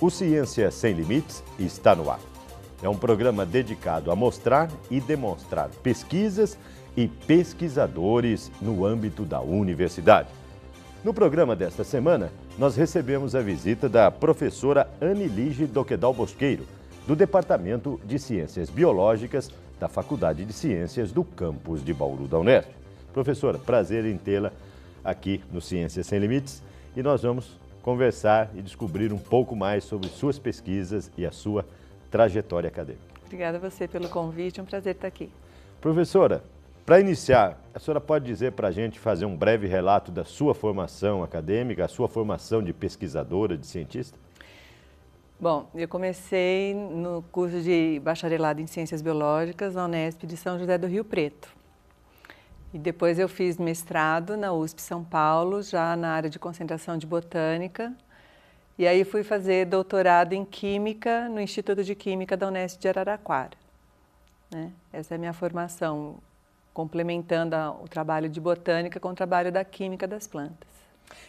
O Ciência Sem Limites está no ar. É um programa dedicado a mostrar e demonstrar pesquisas e pesquisadores no âmbito da universidade. No programa desta semana, nós recebemos a visita da professora Anilige Doquedal Bosqueiro, do Departamento de Ciências Biológicas da Faculdade de Ciências do campus de Bauru da Unesp. Professora, prazer em tê-la aqui no Ciência Sem Limites e nós vamos conversar e descobrir um pouco mais sobre suas pesquisas e a sua trajetória acadêmica. Obrigada a você pelo convite, é um prazer estar aqui. Professora, para iniciar, a senhora pode dizer para a gente, fazer um breve relato da sua formação acadêmica, a sua formação de pesquisadora, de cientista? Bom, eu comecei no curso de bacharelado em Ciências Biológicas na Unesp de São José do Rio Preto. E depois eu fiz mestrado na USP São Paulo, já na área de concentração de botânica. E aí fui fazer doutorado em Química no Instituto de Química da Unesp de Araraquara. Essa é a minha formação, complementando o trabalho de botânica com o trabalho da química das plantas.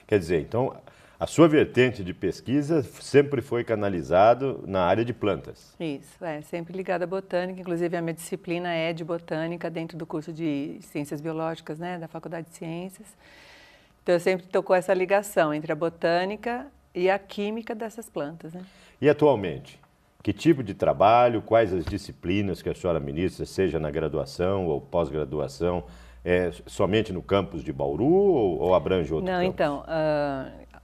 Quer dizer, então, a sua vertente de pesquisa sempre foi canalizado na área de plantas. Isso, sempre ligada à botânica, inclusive a minha disciplina é de botânica dentro do curso de Ciências Biológicas, da Faculdade de Ciências. Então eu sempre tocou essa ligação entre a botânica e a química dessas plantas. E atualmente, que tipo de trabalho, quais as disciplinas que a senhora ministra, seja na graduação ou pós-graduação, somente no campus de Bauru ou abrange outro campus? Não, então,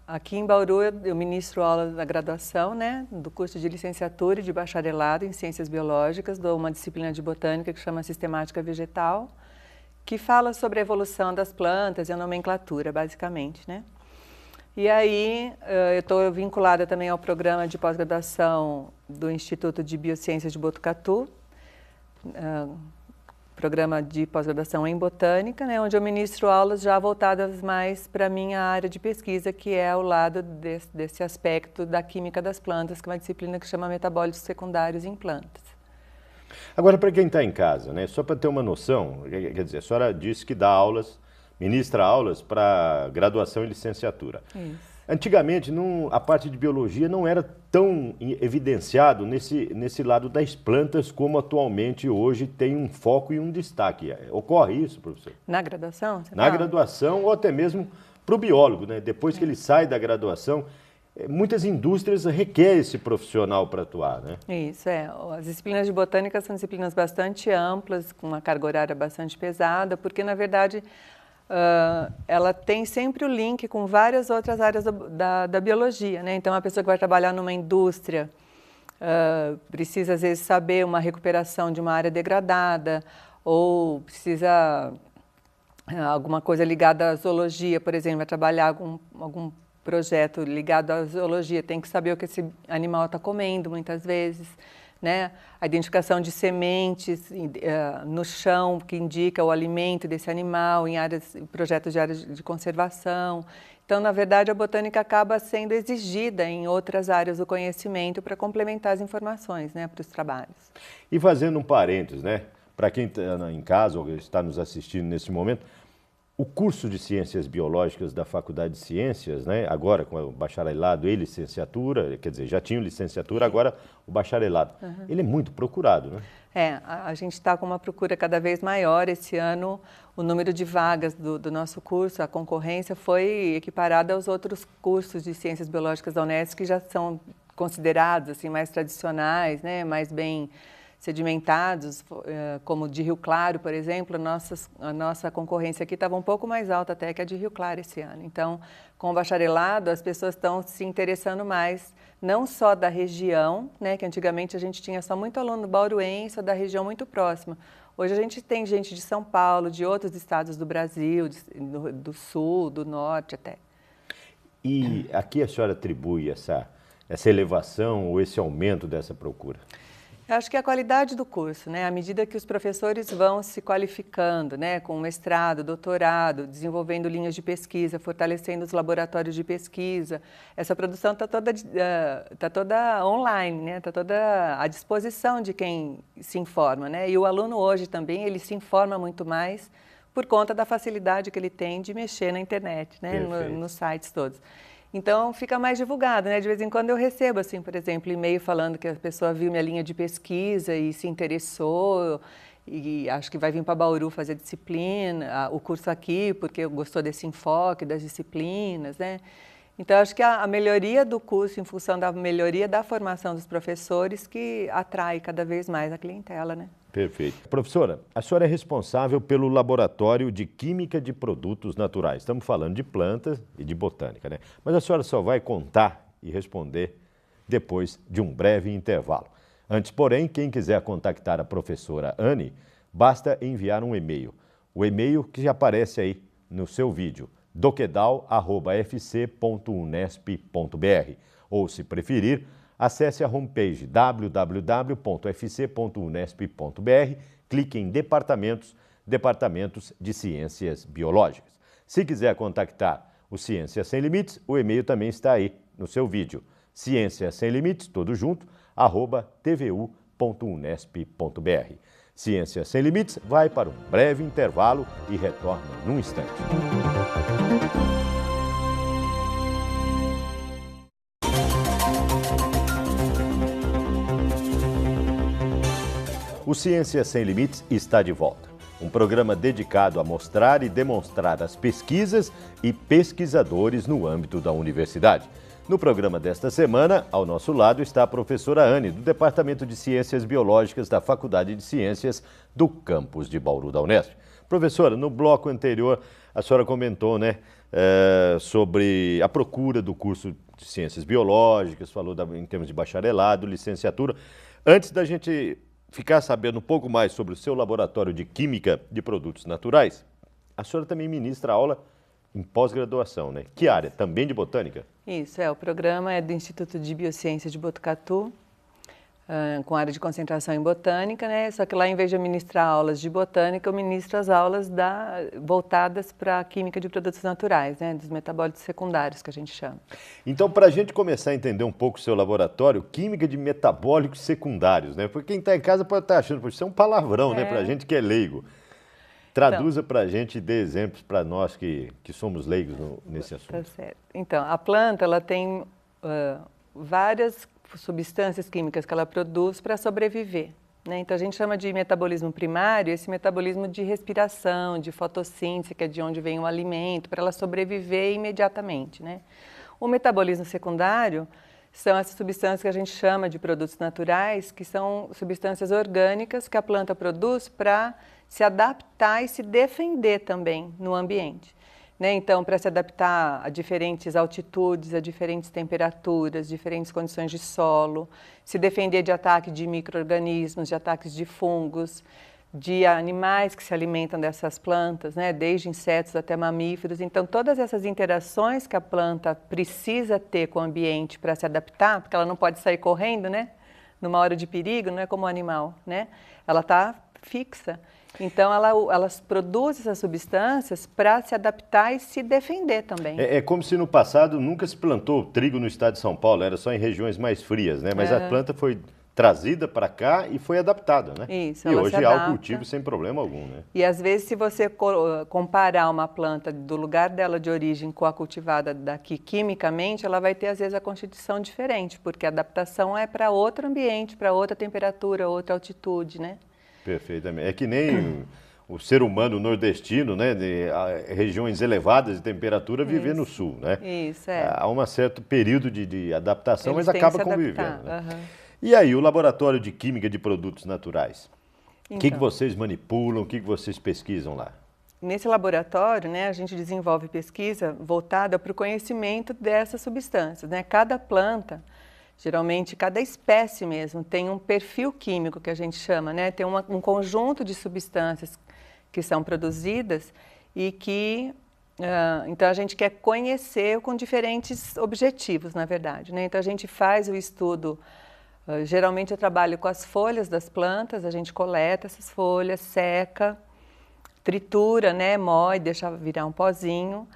aqui em Bauru eu ministro aulas da graduação, do curso de licenciatura e de bacharelado em Ciências Biológicas, dou uma disciplina de botânica que chama Sistemática Vegetal, que fala sobre a evolução das plantas e a nomenclatura, basicamente, E aí eu estou vinculada também ao programa de pós-graduação do Instituto de Biociências de Botucatu, programa de pós-graduação em botânica, onde eu ministro aulas já voltadas mais para a minha área de pesquisa, que é ao lado desse aspecto da química das plantas, que é uma disciplina que chama metabólitos secundários em plantas. Agora, para quem está em casa, só para ter uma noção, quer dizer, a senhora disse que dá aulas, ministra aulas para graduação e licenciatura. Isso. Antigamente, a parte de biologia não era tão evidenciado nesse lado das plantas como atualmente hoje tem um foco e um destaque. Ocorre isso, professor? Na graduação? Na graduação ou até mesmo para o biólogo, Depois que ele sai da graduação, muitas indústrias requerem esse profissional para atuar, Isso, As disciplinas de botânica são disciplinas bastante amplas, com uma carga horária bastante pesada, porque, na verdade, ela tem sempre o link com várias outras áreas da biologia, Então, a pessoa que vai trabalhar numa indústria precisa, às vezes, saber uma recuperação de uma área degradada ou precisa alguma coisa ligada à zoologia, por exemplo, vai trabalhar algum projeto ligado à zoologia, tem que saber o que esse animal está comendo, muitas vezes, A identificação de sementes no chão, que indica o alimento desse animal, em projetos de áreas de conservação. Então, na verdade, a botânica acaba sendo exigida em outras áreas do conhecimento para complementar as informações, para os trabalhos. E fazendo um parênteses, para quem está em casa ou está nos assistindo nesse momento, o curso de Ciências Biológicas da Faculdade de Ciências, agora com o bacharelado e licenciatura, quer dizer, já tinha licenciatura, agora o bacharelado, ele é muito procurado, A gente está com uma procura cada vez maior. Esse ano, o número de vagas do nosso curso, a concorrência, foi equiparada aos outros cursos de Ciências Biológicas da Unesp, que já são considerados assim, mais tradicionais, mais bem sedimentados, como o de Rio Claro, por exemplo. A nossa concorrência aqui estava um pouco mais alta até que a de Rio Claro esse ano. Então, com o bacharelado, as pessoas estão se interessando mais, não só da região, que antigamente a gente tinha só muito aluno bauruense, da região muito próxima. Hoje a gente tem gente de São Paulo, de outros estados do Brasil, do sul, do norte até. E a que a senhora atribui essa elevação ou esse aumento dessa procura? Eu acho que a qualidade do curso, à medida que os professores vão se qualificando, com mestrado, doutorado, desenvolvendo linhas de pesquisa, fortalecendo os laboratórios de pesquisa, essa produção está toda online, está toda à disposição de quem se informa, E o aluno hoje também, ele se informa muito mais por conta da facilidade que ele tem de mexer na internet, nos sites todos. Então fica mais divulgado, né? De vez em quando eu recebo, assim, por exemplo, e-mail falando que a pessoa viu minha linha de pesquisa e se interessou e acho que vai vir para Bauru fazer disciplina, o curso aqui, porque gostou desse enfoque das disciplinas, né? Então, acho que a melhoria do curso, em função da melhoria da formação dos professores, que atrai cada vez mais a clientela, né? Perfeito. Professora, a senhora é responsável pelo Laboratório de Química de Produtos Naturais. Estamos falando de plantas e de botânica, né? Mas a senhora só vai contar e responder depois de um breve intervalo. Antes, porém, quem quiser contactar a professora Anne, basta enviar um e-mail. O e-mail que já aparece aí no seu vídeo, doquedal@fc.unesp.br. Ou, se preferir, acesse a homepage www.fc.unesp.br, clique em Departamentos, Departamentos de Ciências Biológicas. Se quiser contactar o Ciências Sem Limites, o e-mail também está aí no seu vídeo. Ciências Sem Limites, tudo junto, @tvu.unesp.br. Ciências Sem Limites vai para um breve intervalo e retorna num instante. O Ciências Sem Limites está de volta. Um programa dedicado a mostrar e demonstrar as pesquisas e pesquisadores no âmbito da universidade. No programa desta semana, ao nosso lado está a professora Anne, do Departamento de Ciências Biológicas da Faculdade de Ciências do campus de Bauru da Unesp. Professora, no bloco anterior, a senhora comentou, né, sobre a procura do curso de Ciências Biológicas, falou em termos de bacharelado, licenciatura. Antes da gente ficar sabendo um pouco mais sobre o seu laboratório de Química de Produtos Naturais, a senhora também ministra aula em pós-graduação, né? Que área? Também de botânica? Isso, o programa é do Instituto de Biociência de Botucatu, com área de concentração em botânica, né? Só que lá, em vez de eu ministrar aulas de botânica, eu ministro as aulas voltadas para a química de produtos naturais, né? Dos metabólitos secundários, que a gente chama. Então, para a gente começar a entender um pouco o seu laboratório, química de metabólicos secundários, né? Porque quem está em casa pode estar achando, isso é um palavrão, né? Para a gente que é leigo. Traduza para a gente e dê exemplos para nós que somos leigos nesse assunto. Tá certo. Então, a planta ela tem várias substâncias químicas que ela produz para sobreviver, né? Então, a gente chama de metabolismo primário esse metabolismo de respiração, de fotossíntese, que é de onde vem o alimento, para ela sobreviver imediatamente, né? O metabolismo secundário são essas substâncias que a gente chama de produtos naturais, que são substâncias orgânicas que a planta produz para se adaptar e se defender também no ambiente, né? Então, para se adaptar a diferentes altitudes, a diferentes temperaturas, diferentes condições de solo, se defender de ataque de micro-organismos, de ataques de fungos, de animais que se alimentam dessas plantas, né? Desde insetos até mamíferos. Então, todas essas interações que a planta precisa ter com o ambiente para se adaptar, porque ela não pode sair correndo, né? Numa hora de perigo, não é como o animal, né? Ela está fixa. Então, elas produzem essas substâncias para se adaptar e se defender também. É como se no passado nunca se plantou trigo no estado de São Paulo, era só em regiões mais frias, né? Mas a planta foi trazida para cá e foi adaptada, né? Isso, e hoje há o cultivo sem problema algum, né? E às vezes, se você comparar uma planta do lugar dela de origem com a cultivada daqui quimicamente, ela vai ter às vezes a constituição diferente, porque a adaptação é para outro ambiente, para outra temperatura, outra altitude, né? Perfeitamente. É que nem o ser humano nordestino, né, de regiões elevadas de temperatura, viver no sul, né? Isso, Há um certo período de adaptação, Eles mas têm acaba que se convivendo, adaptar. né? E aí, o Laboratório de Química de Produtos Naturais? O que Então, vocês manipulam, o que vocês pesquisam lá? nesse laboratório, né, a gente desenvolve pesquisa voltada para o conhecimento dessas substâncias, né? Cada planta, geralmente cada espécie mesmo, tem um perfil químico que a gente chama, né? Tem um conjunto de substâncias que são produzidas e que, então a gente quer conhecer com diferentes objetivos, na verdade, né? Então a gente faz o estudo, geralmente eu trabalho com as folhas das plantas, a gente coleta essas folhas, seca, tritura, né? Moe, deixa virar um pozinho,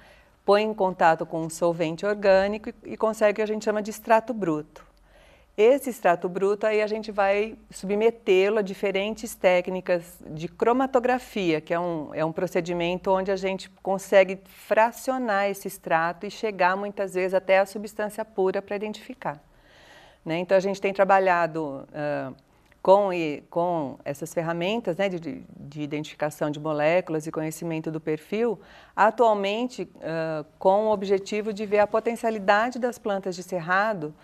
põe em contato com um solvente orgânico e consegue o que a gente chama de extrato bruto. Esse extrato bruto, aí a gente vai submetê-lo a diferentes técnicas de cromatografia, que é um procedimento onde a gente consegue fracionar esse extrato e chegar muitas vezes até a substância pura para identificar. Né? Então a gente tem trabalhado com essas ferramentas, né, de identificação de moléculas e conhecimento do perfil, atualmente com o objetivo de ver a potencialidade das plantas de cerrado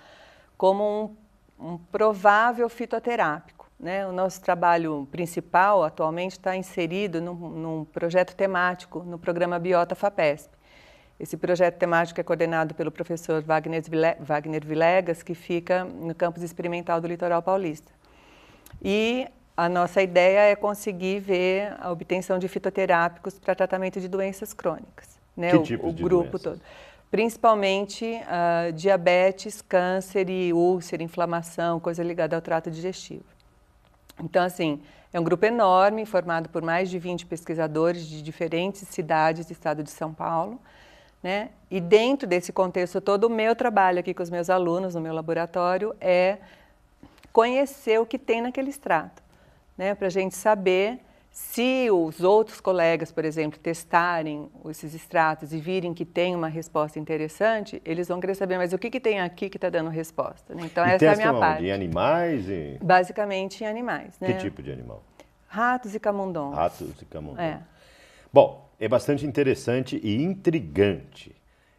como um provável fitoterápico. Né? O nosso trabalho principal atualmente está inserido num projeto temático no programa Biota FAPESP. Esse projeto temático é coordenado pelo professor Wagner Vilegas, que fica no campus experimental do Litoral Paulista. E a nossa ideia é conseguir ver a obtenção de fitoterápicos para tratamento de doenças crônicas. Né? Que tipos de grupo doenças? todo. Principalmente diabetes, câncer e úlcera, inflamação, coisa ligada ao trato digestivo. Então, assim, é um grupo enorme, formado por mais de 20 pesquisadores de diferentes cidades do estado de São Paulo, né? E dentro desse contexto todo, o meu trabalho aqui com os meus alunos, no meu laboratório, é conhecer o que tem naquele extrato, né? Para a gente saber se os outros colegas, por exemplo, testarem esses extratos e virem que tem uma resposta interessante, eles vão querer saber, mas o que tem aqui que está dando resposta? Né? Então, essa é a minha parte. Em animais? Basicamente em animais. Né? Que tipo de animal? Ratos e camundongos. Ratos e camundongos. É. Bom, é bastante interessante e intrigante.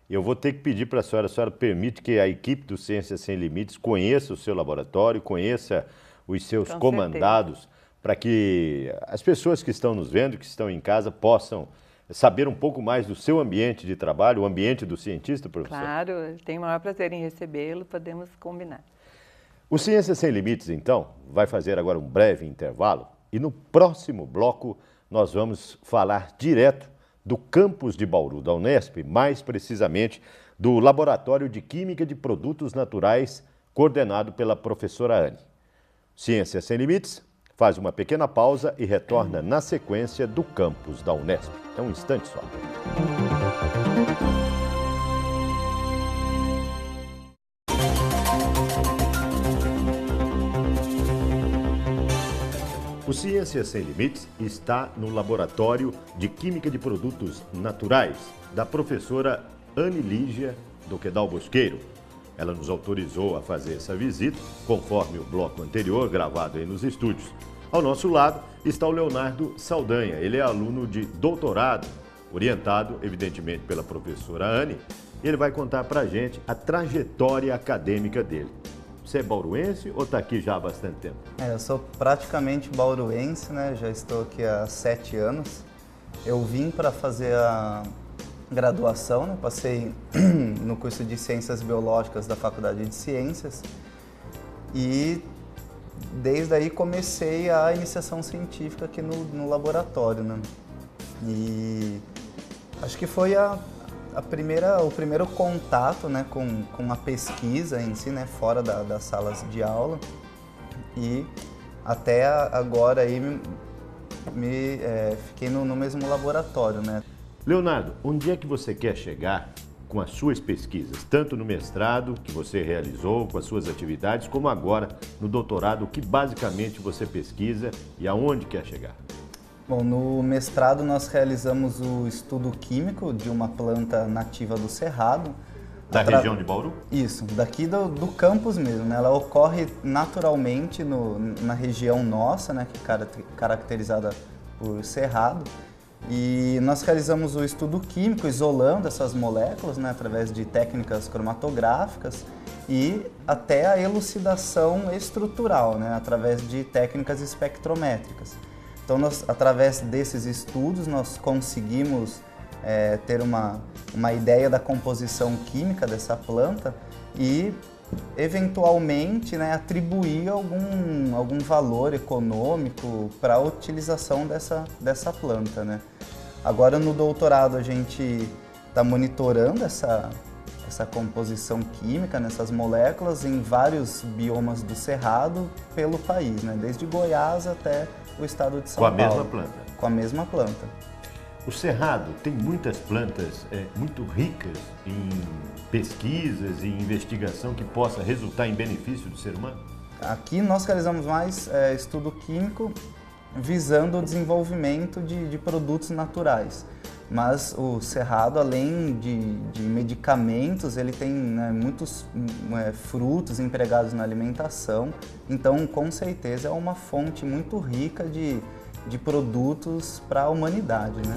Eu vou ter que pedir para a senhora permite que a equipe do Ciências Sem Limites conheça o seu laboratório, conheça os seus comandados, para que as pessoas que estão nos vendo, que estão em casa, possam saber um pouco mais do seu ambiente de trabalho, o ambiente do cientista, professor. Claro, tenho o maior prazer em recebê-lo, podemos combinar. O Ciências Sem Limites, então, vai fazer agora um breve intervalo e no próximo bloco nós vamos falar direto do campus de Bauru, da Unesp, mais precisamente do Laboratório de Química de Produtos Naturais, coordenado pela professora Anne. Ciências Sem Limites faz uma pequena pausa e retorna na sequência do campus da Unesp. É um instante só. O Ciências Sem Limites está no Laboratório de Química de Produtos Naturais, da professora Anne Lígia Doquedal Bosqueiro. Ela nos autorizou a fazer essa visita, conforme o bloco anterior, gravado aí nos estúdios. Ao nosso lado está o Leonardo Saldanha. Ele é aluno de doutorado, orientado, evidentemente, pela professora Anne. E ele vai contar para a gente a trajetória acadêmica dele. Você é bauruense ou está aqui já há bastante tempo? Eu sou praticamente bauruense, né? Já estou aqui há 7 anos. Eu vim para fazer a graduação, né? Passei no curso de Ciências Biológicas da Faculdade de Ciências e desde aí comecei a iniciação científica aqui no laboratório, né? E acho que foi o primeiro contato, né, com a pesquisa em si, né, fora das salas de aula, e até agora aí fiquei no mesmo laboratório, né. Leonardo, onde é que você quer chegar com as suas pesquisas, tanto no mestrado que você realizou, com as suas atividades, como agora no doutorado, o que basicamente você pesquisa e aonde quer chegar? Bom, no mestrado nós realizamos o estudo químico de uma planta nativa do Cerrado. Da região de Bauru? Isso, daqui do campus mesmo, né? Ela ocorre naturalmente na região nossa, né? Que é caracterizada por Cerrado. E nós realizamos o estudo químico isolando essas moléculas, né? Através de técnicas cromatográficas e até a elucidação estrutural, né? Através de técnicas espectrométricas. Então, através desses estudos, nós conseguimos ter uma ideia da composição química dessa planta e, eventualmente, né, atribuir algum valor econômico para a utilização dessa planta, né? Agora, no doutorado, a gente está monitorando essa composição química nessas moléculas em vários biomas do Cerrado pelo país, né? Desde Goiás até o estado de São Paulo. Com a mesma planta? Com a mesma planta. O Cerrado tem muitas plantas muito ricas em pesquisas e investigação que possa resultar em benefício do ser humano? Aqui nós realizamos mais estudo químico visando o desenvolvimento de produtos naturais. Mas o Cerrado, além de medicamentos, ele tem, né, muitos frutos empregados na alimentação. Então, com certeza, é uma fonte muito rica de produtos para a humanidade, né?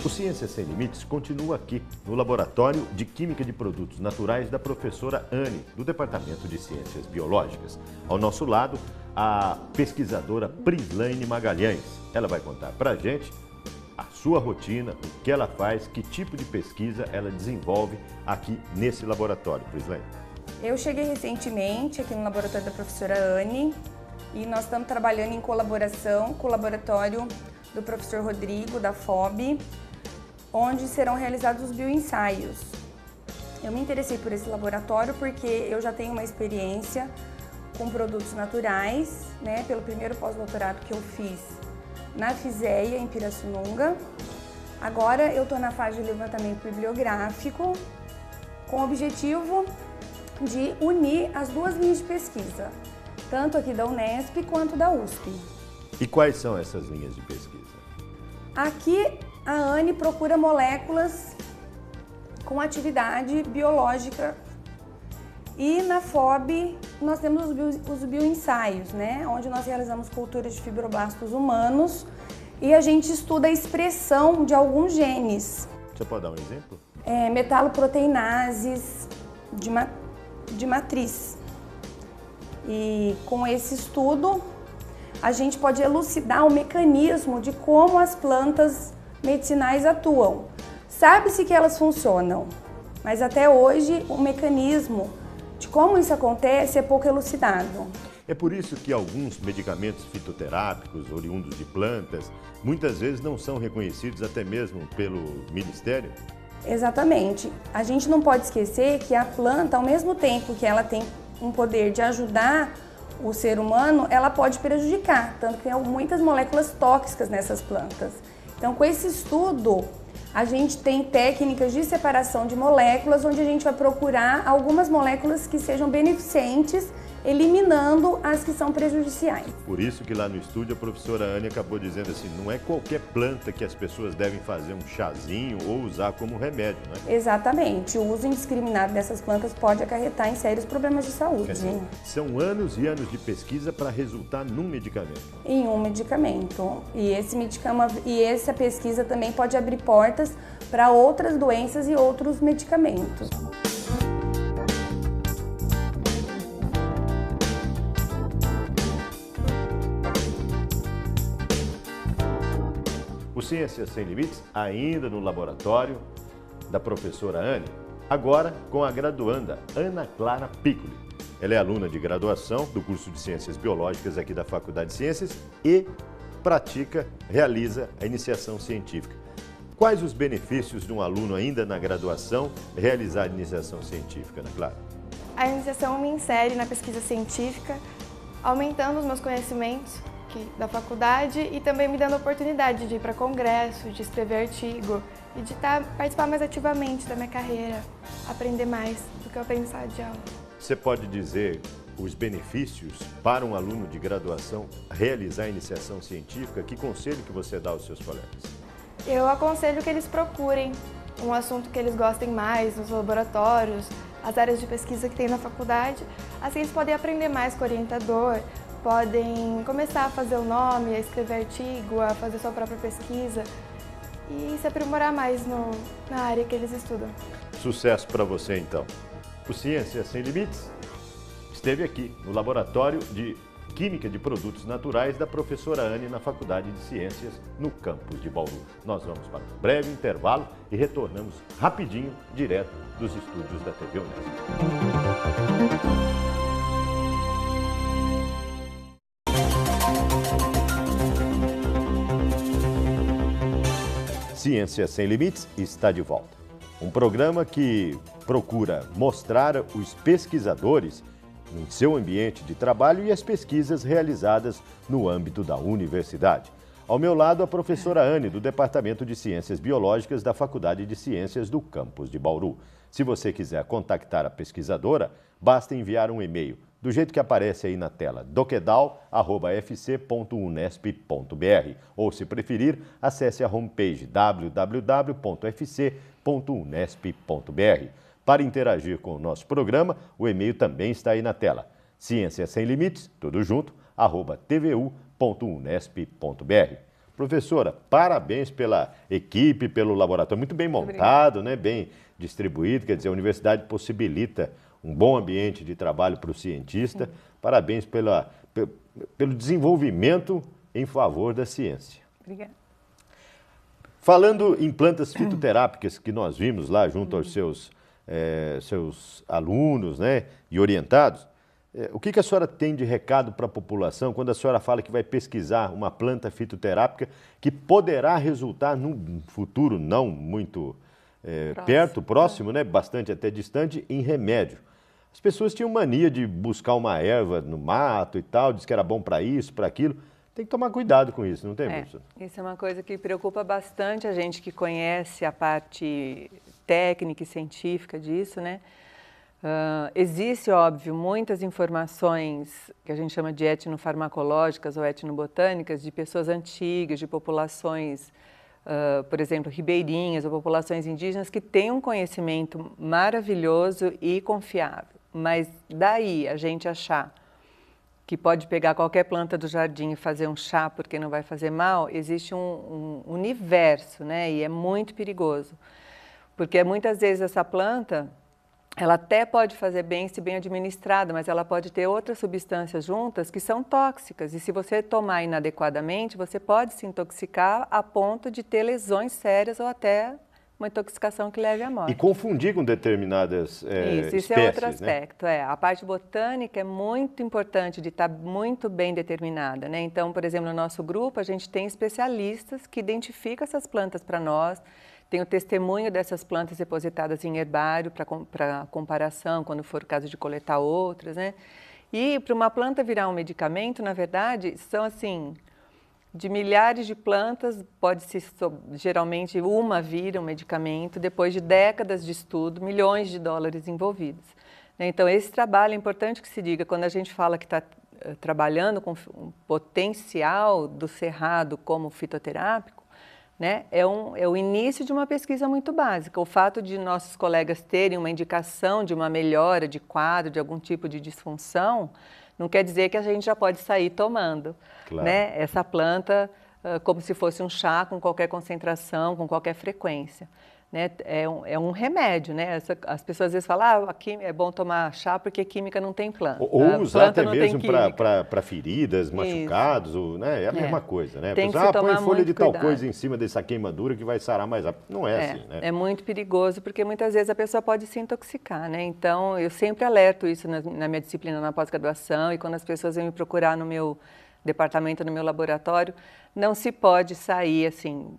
O Ciências Sem Limites continua aqui, no Laboratório de Química de Produtos Naturais da professora Anne, do Departamento de Ciências Biológicas. Ao nosso lado, a pesquisadora Prislaine Magalhães. Ela vai contar pra gente a sua rotina, o que ela faz, que tipo de pesquisa ela desenvolve aqui nesse laboratório. Prislaine. Eu cheguei recentemente aqui no laboratório da professora Anne e nós estamos trabalhando em colaboração com o laboratório do professor Rodrigo, da FOB, onde serão realizados os bioensaios. Eu me interessei por esse laboratório porque eu já tenho uma experiência com produtos naturais, né, pelo primeiro pós-doutorado que eu fiz na FISEA, em Pirassununga. Agora eu estou na fase de levantamento bibliográfico com o objetivo de unir as duas linhas de pesquisa, tanto aqui da Unesp quanto da USP. E quais são essas linhas de pesquisa? Aqui a Anne procura moléculas com atividade biológica e na FOB nós temos os bioensaios, né, onde nós realizamos culturas de fibroblastos humanos e a gente estuda a expressão de alguns genes. Você pode dar um exemplo? Metaloproteinases de matriz. E com esse estudo a gente pode elucidar o mecanismo de como as plantas medicinais atuam. Sabe-se que elas funcionam, mas até hoje o mecanismo de como isso acontece é pouco elucidado. É por isso que alguns medicamentos fitoterápicos, oriundos de plantas, muitas vezes não são reconhecidos até mesmo pelo Ministério? Exatamente. A gente não pode esquecer que a planta, ao mesmo tempo que ela tem um poder de ajudar o ser humano, ela pode prejudicar, tanto que tem muitas moléculas tóxicas nessas plantas. Então, com esse estudo, a gente tem técnicas de separação de moléculas, onde a gente vai procurar algumas moléculas que sejam beneficentes, eliminando as que são prejudiciais. Por isso que lá no estúdio a professora Anne acabou dizendo assim, não é qualquer planta que as pessoas devem fazer um chazinho ou usar como remédio, né? Exatamente. O uso indiscriminado dessas plantas pode acarretar em sérios problemas de saúde. São anos e anos de pesquisa para resultar num medicamento. Em um medicamento. E essa pesquisa também pode abrir portas para outras doenças e outros medicamentos. O Ciências Sem Limites, ainda no laboratório da professora Anne, agora com a graduanda Ana Clara Piccoli. Ela é aluna de graduação do curso de Ciências Biológicas aqui da Faculdade de Ciências e realiza a iniciação científica. Quais os benefícios de um aluno ainda na graduação realizar a iniciação científica, Ana Clara? A iniciação me insere na pesquisa científica, aumentando os meus conhecimentos da faculdade e também me dando a oportunidade de ir para congressos, de escrever artigo e de participar mais ativamente da minha carreira, aprender mais do que eu aprendo em sala de aula. Você pode dizer os benefícios para um aluno de graduação realizar a iniciação científica? Que conselho que você dá aos seus colegas? Eu aconselho que eles procurem um assunto que eles gostem mais nos laboratórios, as áreas de pesquisa que tem na faculdade, assim eles podem aprender mais com o orientador, podem começar a fazer o nome, a escrever artigo, a fazer sua própria pesquisa e se aprimorar mais na área que eles estudam. Sucesso para você, então. O Ciências Sem Limites esteve aqui no Laboratório de Química de Produtos Naturais da professora Anne na Faculdade de Ciências, no campus de Bauru. Nós vamos para um breve intervalo e retornamos rapidinho, direto dos estúdios da TV Unesp. Ciências Sem Limites está de volta. Um programa que procura mostrar os pesquisadores em seu ambiente de trabalho e as pesquisas realizadas no âmbito da universidade. Ao meu lado, a professora Anne, do Departamento de Ciências Biológicas da Faculdade de Ciências do campus de Bauru. Se você quiser contactar a pesquisadora, basta enviar um e-mail, do jeito que aparece aí na tela, doquedal@fc.unesp.br. Ou, se preferir, acesse a homepage www.fc.unesp.br. Para interagir com o nosso programa, o e-mail também está aí na tela. Ciência Sem Limites, tudo junto, @tvu.unesp.br. Professora, parabéns pela equipe, pelo laboratório, muito bem montado, né? Bem distribuído, quer dizer, a universidade possibilita um bom ambiente de trabalho para o cientista. Parabéns pelo desenvolvimento em favor da ciência. Obrigada. Falando em plantas fitoterápicas que nós vimos lá junto aos seus alunos, né, e orientados, o que a senhora tem de recado para a população quando a senhora fala que vai pesquisar uma planta fitoterápica que poderá resultar num futuro não muito próximo, né, bastante até distante, em remédio? As pessoas tinham mania de buscar uma erva no mato e tal, diz que era bom para isso, para aquilo. Tem que tomar cuidado com isso, não tem, professor? Isso é uma coisa que preocupa bastante a gente que conhece a parte técnica e científica disso, né? Existe, óbvio, muitas informações que a gente chama de etnofarmacológicas ou etnobotânicas de pessoas antigas, de populações, por exemplo, ribeirinhas ou populações indígenas que têm um conhecimento maravilhoso e confiável. Mas daí a gente achar que pode pegar qualquer planta do jardim e fazer um chá porque não vai fazer mal, existe um universo, né? E é muito perigoso. Porque muitas vezes essa planta, ela até pode fazer bem se bem administrada, mas ela pode ter outras substâncias juntas que são tóxicas. E se você tomar inadequadamente, você pode se intoxicar a ponto de ter lesões sérias ou até uma intoxicação que leve à morte. E confundir com determinadas espécies, isso é outro né? aspecto. A parte botânica é muito importante de estar muito bem determinada, né? Então, por exemplo, no nosso grupo, a gente tem especialistas que identificam essas plantas para nós, tem o testemunho dessas plantas depositadas em herbário para comparação, quando for o caso de coletar outras, né? E para uma planta virar um medicamento, na verdade, são assim, de milhares de plantas, geralmente uma vira um medicamento, depois de décadas de estudo, milhões de dólares envolvidos. Então, esse trabalho é importante que se diga, quando a gente fala que está trabalhando com um potencial do cerrado como fitoterápico, né, é o início de uma pesquisa muito básica. O fato de nossos colegas terem uma indicação de uma melhora de quadro, de algum tipo de disfunção, não quer dizer que a gente já pode sair tomando, claro, né, essa planta como se fosse um chá com qualquer concentração, com qualquer frequência. Né? É um remédio, né? As pessoas às vezes falam, aqui é bom tomar chá porque química não tem planta. Ou usar até mesmo para feridas, machucados, né? É a mesma coisa, né? Tem que se tomar põe folha de tal cuidado. coisa em cima dessa queimadura que vai sarar mais rápido. Não é assim, né? É muito perigoso porque muitas vezes a pessoa pode se intoxicar, né? Então, eu sempre alerto isso na minha disciplina na pós-graduação e quando as pessoas vêm me procurar no meu departamento, no meu laboratório, não se pode sair assim,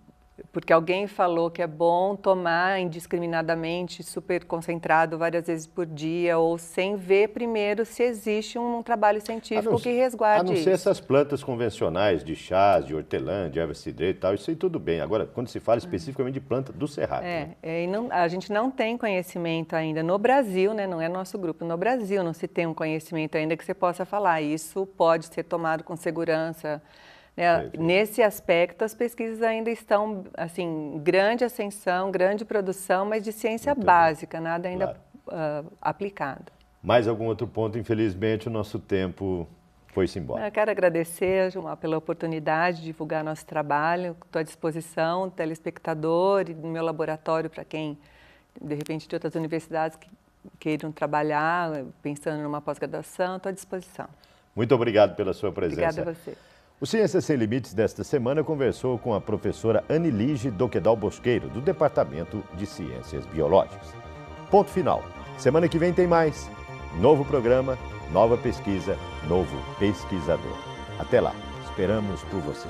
porque alguém falou que é bom tomar indiscriminadamente, super concentrado várias vezes por dia, ou sem ver primeiro se existe um trabalho científico que resguarde isso. A não ser essas plantas convencionais de chás, de hortelã, de erva cidreira e tal, isso aí tudo bem. Agora, quando se fala especificamente de planta do cerrado. A gente não tem conhecimento ainda no Brasil, né, não é nosso grupo, no Brasil não se tem um conhecimento ainda que você possa falar. Isso pode ser tomado com segurança. Nesse aspecto, as pesquisas ainda estão, assim, grande ascensão, grande produção, mas de ciência básica, nada ainda aplicado. Mais algum outro ponto? Infelizmente, o nosso tempo foi-se embora. Eu quero agradecer, Gilmar, pela oportunidade de divulgar nosso trabalho. Estou à disposição, telespectador e do meu laboratório, para quem, de repente, de outras universidades que queiram trabalhar, pensando numa pós-graduação, estou à disposição. Muito obrigado pela sua presença. Obrigada a você. O Ciências Sem Limites desta semana conversou com a professora Anilige Doquedal Bosqueiro, do Departamento de Ciências Biológicas. Ponto final. Semana que vem tem mais. Novo programa, nova pesquisa, novo pesquisador. Até lá. Esperamos por você.